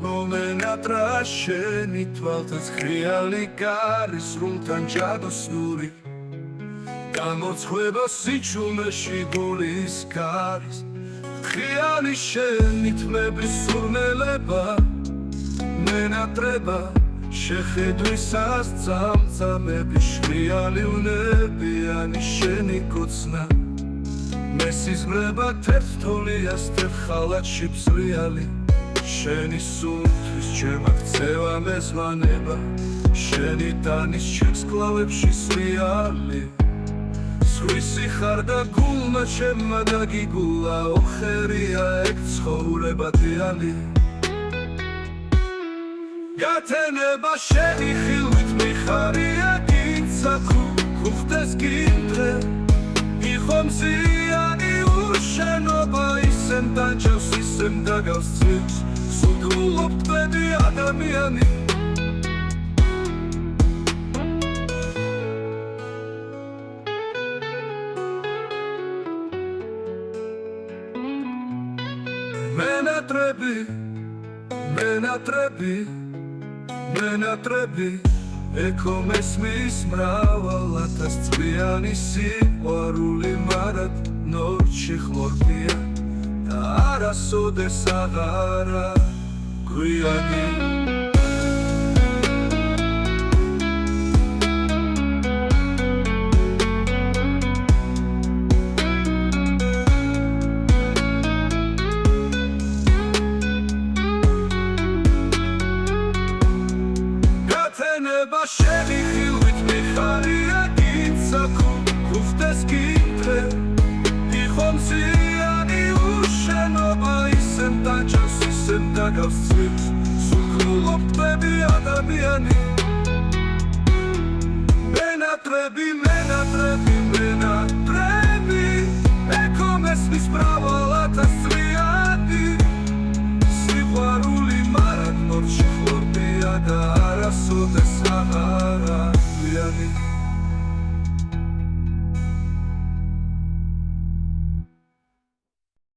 მომენატრა შენი თვალთაც ხრიალი გარის რუნთან ჯადოსნური გამოცხება სიჩუმეში გულის გარის ხრიალი შენი თმების სურნელება მენატრება შეხედვისას წამწამები შრიალი უნებიანი შენი კუცნა მესიზმრება თერთთოლიას თერთ ხალათში ბზრიალი შენი სუნთვის ჩემ აქცევა მეზვანება შენი დანის ჩემს კლავებში სრიალი სხვისი ხარ და გულმა ჩემმა დაგიგულა ოხერია ეგ ცხოვრება დიალი გათენება შენი ხილვით მიხარია გინცა ქუხდეს გინდრე იხომზიანი უშენობა ისემ დაჯავს ისემ დაგავს წვიმს სულგულობ ტვედი ადამიანი მენატრები ეკო მესმის მრავალათას წვიანი სიყვარული მარად ნორჩი ხლორტია და არასოდეს აღარა გვიანი შენი ხილვით მიხარია გინცა ქუხდეს გინდრე იხომზიანი უშენობა ისემ დაჯავს ისემ დაგავს წვიმს სულგულობ ტვედი ადამიანი მენატრები ეკო მესმის მრავალათას წვიანი სიყვარული მარად ნორჩი ხლორტია და არასოდეს აღარა გვიანი